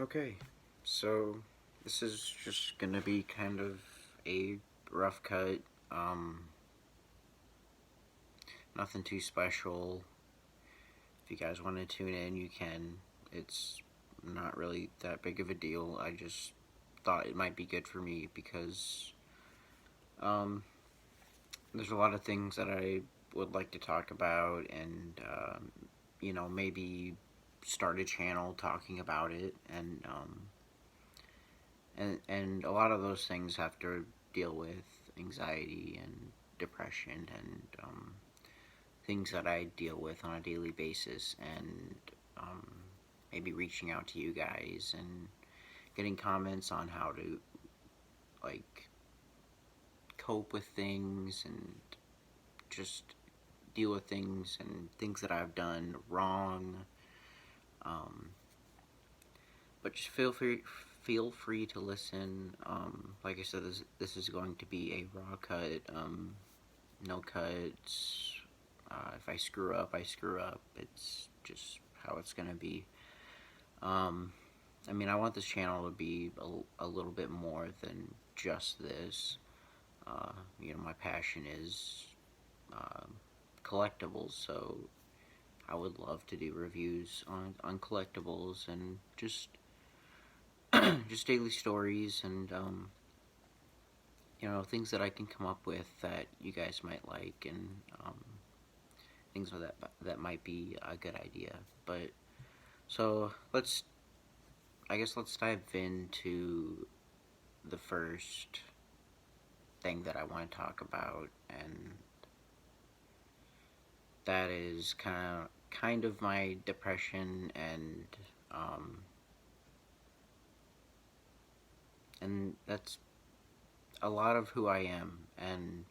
Okay, so this is just gonna be kind of a rough cut. Um, Nothing too special. If you guys want to tune in, you can. It's not really that big of a deal. I just thought it might be good for me because um, there's a lot of things that I would like to talk about, and maybe start a channel talking about it, and a lot of those things have to deal with anxiety and depression and things that I deal with on a daily basis, and um, maybe reaching out to you guys and getting comments on how to like cope with things and just deal with things and things that I've done wrong. Um, but just feel free to listen. Like I said, this is going to be a raw cut. No cuts. If I screw up, I screw up. It's just how it's gonna be. Um, I mean, I want this channel to be a little bit more than just this. My passion is uh, collectibles, so I would love to do reviews on collectibles and just just daily stories and things that I can come up with that you guys might like, and things that might be a good idea. But so let's dive into the first thing that I want to talk about, and that is kind of my depression um, and that's a lot of who I am. And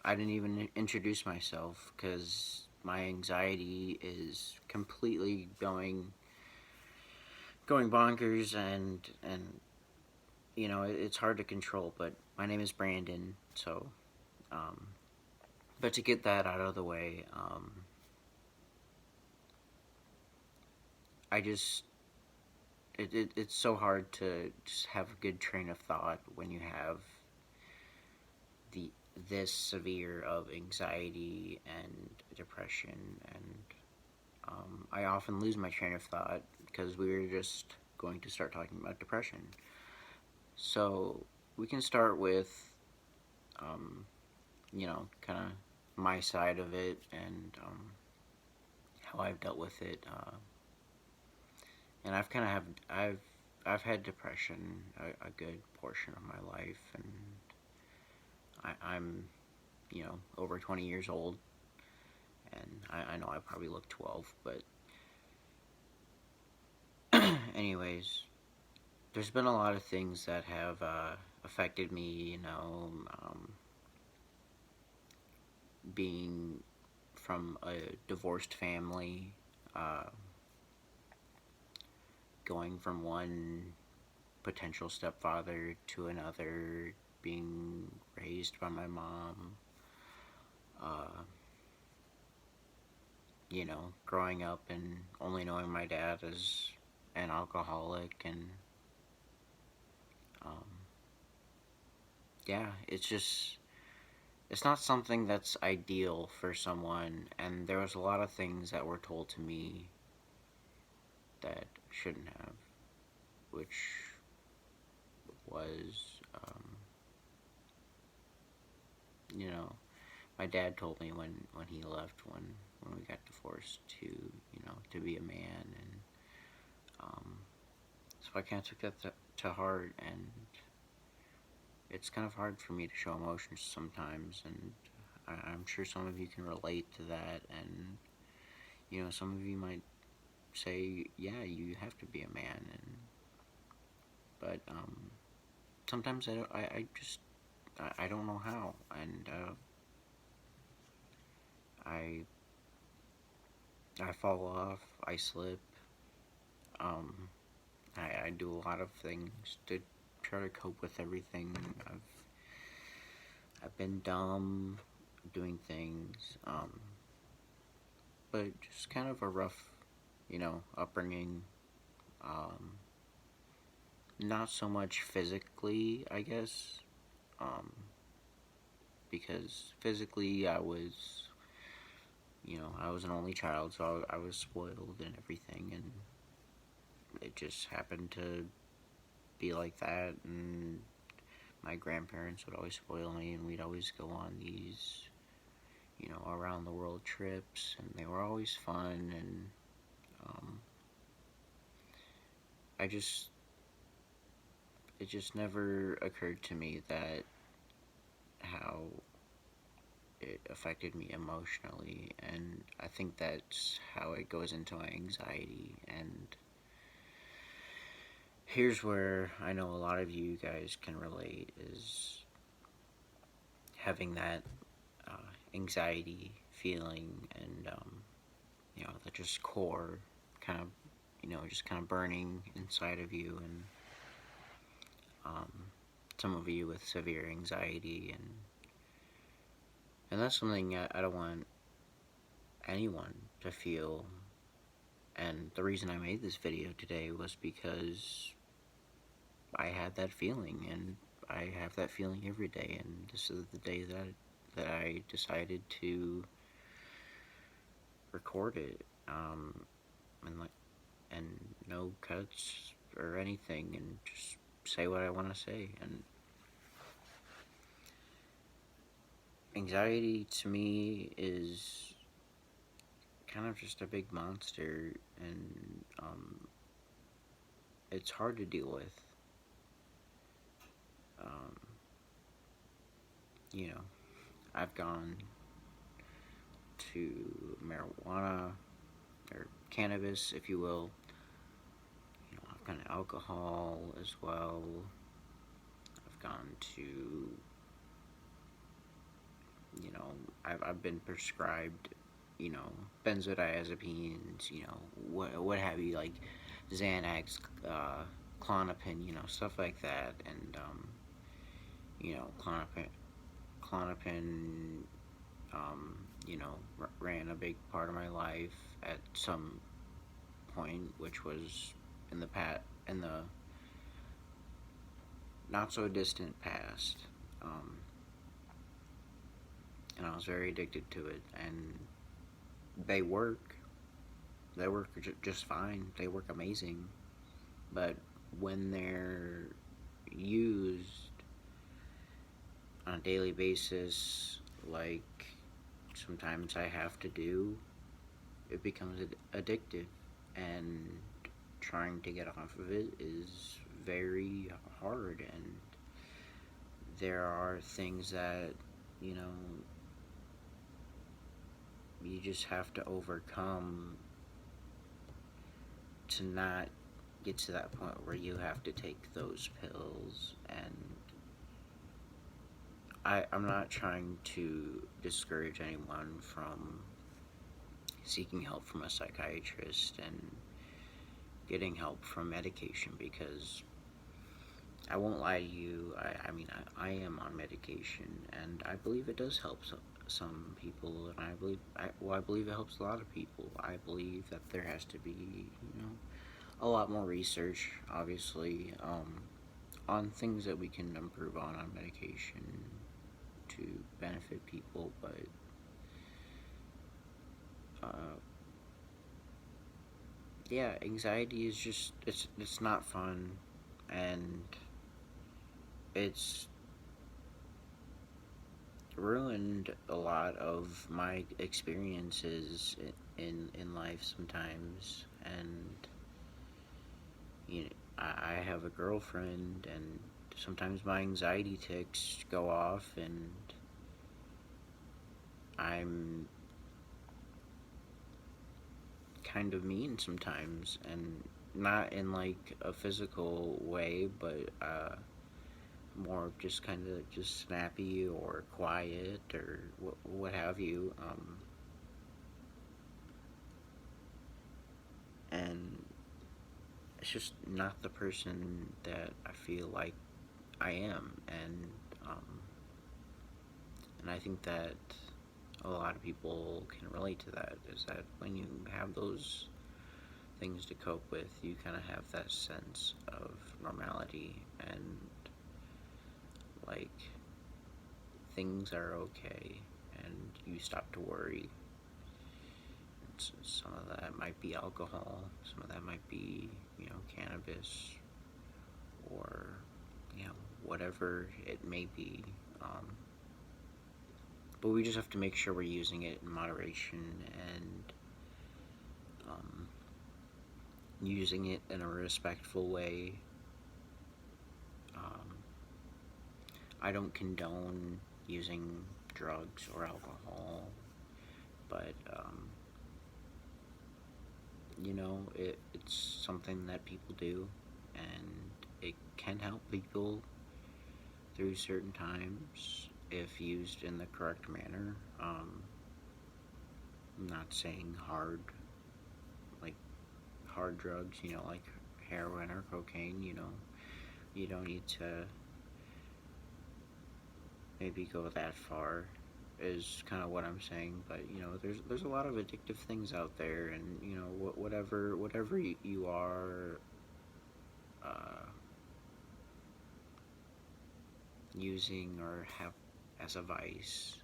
I didn't even introduce myself because my anxiety is completely going bonkers, and it's hard to control. But my name is Brandon, so um, but to get that out of the way, I just it's so hard to just have a good train of thought when you have the this severe of anxiety and depression, and I often lose my train of thought because we were just going to start talking about depression. So we can start with kind of my side of it, and how I've dealt with it. And I've had depression a good portion of my life, and I'm over 20 years old, and I know I probably look 12, but anyways, there's been a lot of things that have affected me. Being from a divorced family, uh, going from one potential stepfather to another, being raised by my mom, uh, growing up and only knowing my dad as an alcoholic, and um, yeah, it's not something that's ideal for someone, and there was a lot of things that were told to me that shouldn't have, which was, you know, my dad told me when he left, when we got divorced, to be a man, and so I kind of took that to heart, and it's kind of hard for me to show emotions sometimes, and I'm sure some of you can relate to that, and some of you might say, yeah, you have to be a man, but sometimes I just I don't know how, and I I fall off, I slip, um, I do a lot of things to try to cope with everything. I've been dumb doing things, but just kind of a rough, upbringing. Not so much physically, I guess, um, because physically I was an only child, so I was spoiled and everything, and it just happened to be like that, and my grandparents would always spoil me, and we'd always go on these, around the world trips, and they were always fun, and um, I just, it just never occurred to me that how it affected me emotionally, and I think that's how it goes into my anxiety. And here's where I know a lot of you guys can relate, is having that anxiety feeling, and that just core kind of, just kind of burning inside of you, and um, some of you with severe anxiety, and that's something I don't want anyone to feel. And the reason I made this video today was because I had that feeling, and I have that feeling every day, and this is the day that I decided to record it, and and no cuts or anything, and just say what I want to say. And anxiety to me is kind of just a big monster, and it's hard to deal with. Um, you know, I've gone to marijuana or cannabis, if you will. I've gone to alcohol as well. I've gone to, you know, I've been prescribed, benzodiazepines, what have you, like Xanax, Klonopin, stuff like that, and Klonopin, ran a big part of my life at some point, which was in the not so distant past, and I was very addicted to it. And they work, just fine. They work amazing, but when they're used on a daily basis, like sometimes I have to do, it becomes addictive, and trying to get off of it is very hard. And there are things that, you know, you just have to overcome to not get to that point where you have to take those pills. And I'm not trying to discourage anyone from seeking help from a psychiatrist and getting help from medication, because I won't lie to you, I am on medication, and I believe it does help some people, and I believe it helps a lot of people. I believe that there has to be, a lot more research, obviously, on things that we can improve on medication to benefit people, but yeah, anxiety is just, it's not fun, and it's ruined a lot of my experiences in life sometimes. And I have a girlfriend, and sometimes my anxiety ticks go off, and I'm kind of mean sometimes, and not in like a physical way, but more just kind of just snappy or quiet or what have you. And it's just not the person that I feel like I am. And I think that a lot of people can relate to that, is that when you have those things to cope with, you kind of have that sense of normality, and like things are okay, and you stop to worry. Some of that might be alcohol, some of that might be, cannabis, or, whatever it may be. But we just have to make sure we're using it in moderation, and using it in a respectful way. I don't condone using drugs or alcohol, but it's something that people do, and it can help people through certain times if used in the correct manner. I'm not saying hard drugs, like heroin or cocaine. You don't need to maybe go that far, is kind of what I'm saying. But there's a lot of addictive things out there, and whatever you are using or have as a vice,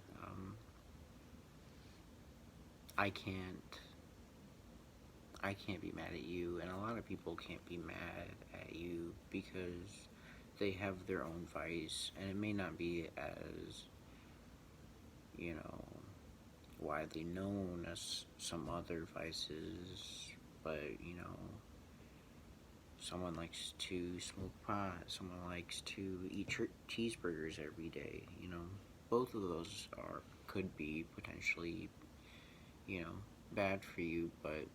I can't be mad at you, and a lot of people can't be mad at you because they have their own vice, and it may not be as widely known as some other vices, but someone likes to smoke pot, someone likes to eat cheeseburgers every day. Both of those could be potentially bad for you, but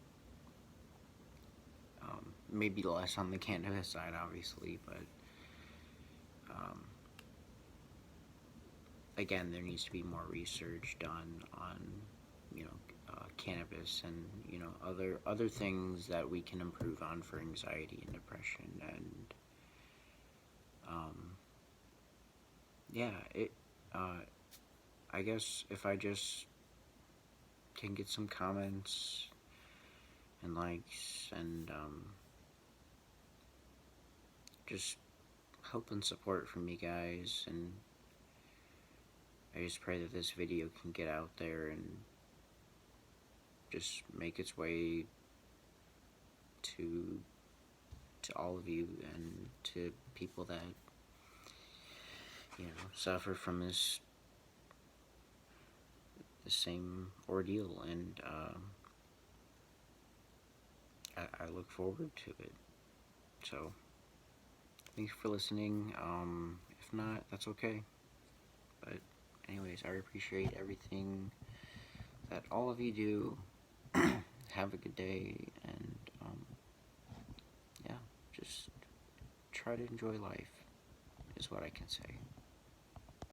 maybe less on the cannabis side, obviously. But again, there needs to be more research done on cannabis, and other things that we can improve on for anxiety and depression. And yeah, I guess if I just can get some comments and likes, and just help and support from you guys, and I just pray that this video can get out there and just make its way to all of you, and to people that suffer from the same ordeal. And I look forward to it. So thanks for listening. If not, that's okay. But anyways, I appreciate everything that all of you do. Have a good day, and yeah, just try to enjoy life, is what I can say.